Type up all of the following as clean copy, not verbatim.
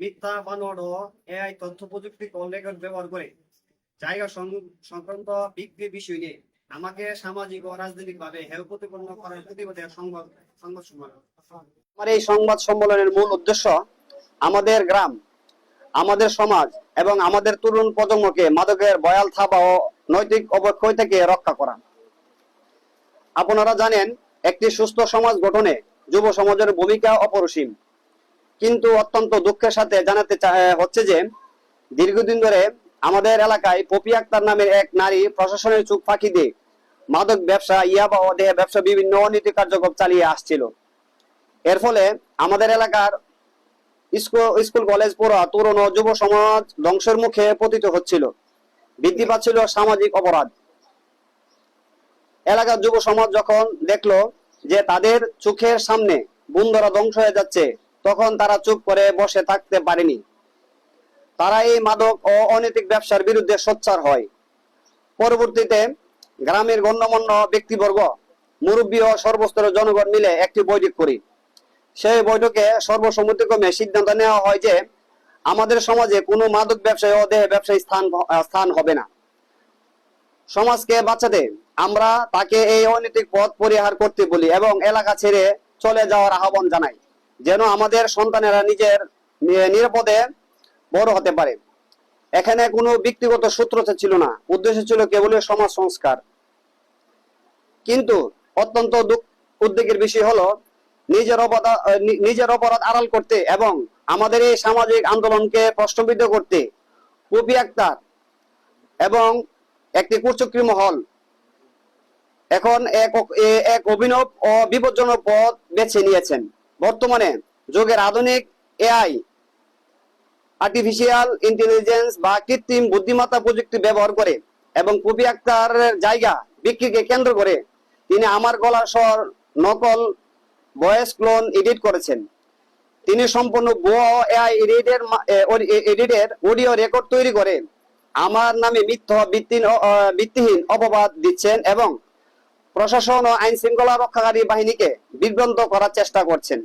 মিথ্যা বানোয়াট ও এআই তথ্য প্রযুক্তি কল রেকর্ড ব্যবহার করে জায়গা সংক্রান্ত বিক্রি বিষয় নিয়ে আমাকে সামাজিক ও রাজনৈতিক ভাবে হেয় প্রতিপন্ন করার প্রতিবাদে সংবাদ সম্মেলন। আমার এই সংবাদ সম্মেলনের মূল উদ্দেশ্য আমাদের গ্রাম, আমাদের সমাজ এবং আমাদের তরুণ প্রজন্মকে মাদকের ভয়াল থাবা ও নৈতিক অবক্ষয় থেকে রক্ষা করা। আপনারা জানেন, একটি সুস্থ সমাজ গঠনে যুব সমাজের ভূমিকা অপরিসীম। কিন্তু অত্যন্ত দুঃখের সাথে জানাতে হচ্ছে যে দীর্ঘদিন ধরে আমাদের এলাকায় পপি আক্তার নামের এক নারী প্রশাসনের চোখ ফাঁকি দিয়ে মাদক ব্যবসা, ইয়াবা ও দেহ ব্যবসা বিভিন্ন অনৈতিক কার্যক্রম চালিয়ে আসছিল। এর ফলে আমাদের এলাকার স্কুল কলেজ পড়া তরুণ ও যুব সমাজ ধ্বংসের মুখে পতিত হচ্ছিল। বৃদ্ধি পাচ্ছিল সামাজিক অপরাধ। এলাকার যুব সমাজ যখন দেখলো যে তাদের চোখের সামনে বন্ধুরা ধ্বংস হয়ে যাচ্ছে, তখন তারা চুপ করে বসে থাকতে পারেনি। তারা এই মাদক ও অনৈতিক ব্যবসার বিরুদ্ধে সোচ্চার হয়। পরবর্তীতে গ্রামের গণ্যমান্য ব্যক্তিবর্গ, মুরব্বী ও সর্বস্তরের জনগণ মিলে একটি বৈঠক করি। সেই বৈঠকে সর্বসম্মতিক্রমে সিদ্ধান্ত নেওয়া হয় যে আমাদের সমাজে কোনো মাদক ব্যবসায়ী ও দেহ ব্যবসায়ী স্থান হবে না। সমাজকে বাঁচাতে আমরা তাকে এই অনৈতিক পথ পরিহার করতে বলি এবং এলাকা ছেড়ে চলে যাওয়ার আহ্বান জানাই, যেন আমাদের সন্তানেরা নিজের নিরাপদে বড় হতে পারে। এখানে কোনো ব্যক্তিগত সূত্রতা ছিল না, উদ্দেশ্য ছিল কেবল সমাজ সংস্কার। কিন্তু অত্যন্ত উদ্বেগের বিষয় হলো নিজের অপরাধ আড়াল করতে এবং আমাদের এই সামাজিক আন্দোলনকে প্রশ্নবিদ্ধ করতে পপি আক্তার এবং একটি কুচক্রী মহল এখন এক অভিনব ও বিপজ্জনক পথ বেছে নিয়েছেন। বর্তমানে যুগের আধুনিক এআই, আর্টিফিশিয়াল ইন্টেলিজেন্স বা কৃত্রিম বুদ্ধিমত্তা প্রযুক্তি ব্যবহার করে এবং পপি আক্তারের জায়গা বিক্রিকে কেন্দ্র করে তিনি আমার গলার স্বর নকল ভয়েস ক্লোন এডিট করেছেন। তিনি সম্পূর্ণ ভুয়া এআই এডিটের অডিও রেকর্ড তৈরি করে আমার নামে মিথ্যা ভিত্তিহীন অপবাদ দিচ্ছেন এবং প্রশাসন ও আইন শৃঙ্খলা রক্ষাকারী বাহিনীকে বিভ্রান্ত করার চেষ্টা করছেন।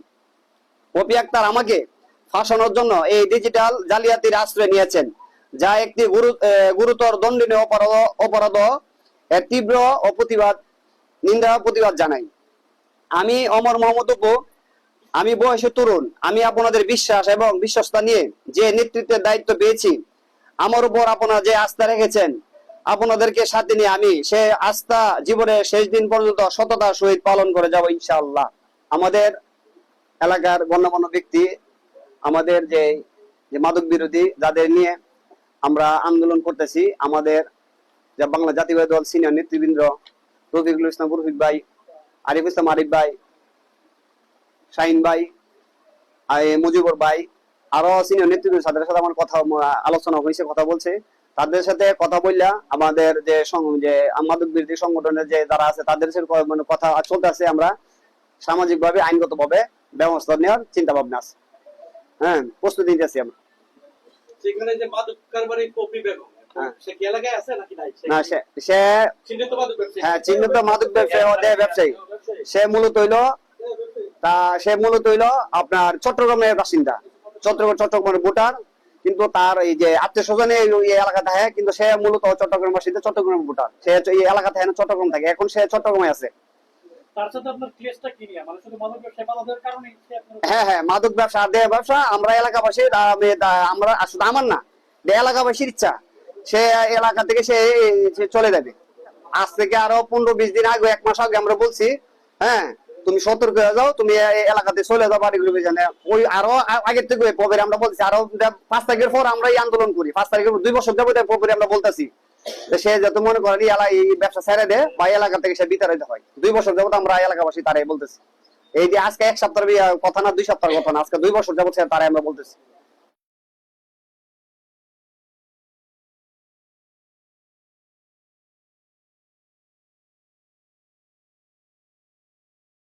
পপি আক্তার আমাকে ফাঁসানোর জন্য এই ডিজিটাল জালিয়াতির আশ্রয় নিয়েছেন, যা একটি গুরুতর দণ্ডনীয় অপরাধ। এর তীব্র প্রতিবাদ জানাই। আমি অমর মোহাম্মদ অপু, আমি বয়সে তরুণ। আমি আপনাদের বিশ্বাস এবং বিশ্বস্ত নিয়ে যে নেতৃত্বের দায়িত্ব পেয়েছি, আমার উপর আপনারা যে আস্থা রেখেছেন, আপনাদেরকে সাথে নিয়ে আমি সে আস্থা জীবনের শেষ দিন পর্যন্ত সততার সহিত পালন করে যাব ইনশাআল্লাহ। আমাদের এলাকার গণ্যমান্য ব্যক্তি, আমাদের যে মাদক বিরোধী যাদের নিয়ে আমরা আন্দোলন করতেছি, আমাদের যে বাংলা জাতীয়তাবাদী দল সিনিয়র নেতৃবৃন্দ রফিকুল ইসলাম রফিক ভাই, আরিফ ইসলাম আরিফ ভাই, শাহিন ভাই, মুজিবুর ভাই, আরো সিনিয়র নেতৃবৃন্দের সাথে আমার কথা আলোচনা হয়েছে, কথা বলছে। তাদের সাথে কথা বললা আমাদের যে মাদক বিরোধী সংগঠনের যে যারা আছে তাদের সাথে কথা চলতেছে। আমরা সামাজিক ভাবে আইনগত ভাবে ব্যবস্থা নেওয়ার চিন্তা ভাবনা আছে। হ্যাঁ, প্রস্তুতি নিতেছি আমরা। সেখানে যে মাদক কারবারি পপি বেগম, সে কি এলাকায় আছে নাকি নাই? না, সে চিহ্নিত মাদক ব্যবসায়ী। হ্যাঁ, চিহ্নিত মাদক ব্যবসায়ী ও দেহ ব্যবসায়ী। সে মূলত হইলো আপনার চট্টগ্রামের বাসিন্দা, চট্টগ্রামের ভোটার। কিন্তু তার এই যে আত্মীয় স্বজনে এই এলাকা থাকে, কিন্তু সে মূলত চট্টগ্রাম বাসিন্দা, চট্টগ্রামের ভোটার। সে এই এলাকা থাকে না, চট্টগ্রাম থাকে। এখন সে চট্টগ্রামে আছে। তার সাথে আপনার কেসটা কি নিয়ে? মানে শুধু মাদক ব্যবসা বাধার কারণে? হ্যাঁ, মাদক ব্যবসা আর দেহ ব্যবসা। আমরা এলাকাবাসী, আমরা শুধু আমার না, এলাকাবাসীর ইচ্ছা সে এলাকা থেকে সে চলে যাবে। আজ থেকে আরো 15-20 দিন আগে, 1 মাস আগে আমরা বলছি, হ্যাঁ তুমি সতর্ক হয়ে যাও, তুমি এলাকাতে চলে যাও বাড়িগুলো। ওই আরো আগের থেকে আমরা বলছি, আরো 5 তারিখের পর আমরা এই আন্দোলন করি। 5 তারিখের 2 বছর যাবো আমরা বলতেছি সে যাতে মনে করেন এই ব্যবসা ছেড়ে দেয় বা এলাকা থেকে সে বিতাড়িত হয়। 2 বছর যাবো আমরা এলাকাবাসী তারাই বলতেছি। এই যে আজকে 1 সপ্তাহের কথা না, 2 সপ্তাহের কথা না, আজকে 2 বছর যাবো তারাই আমরা বলতেছি।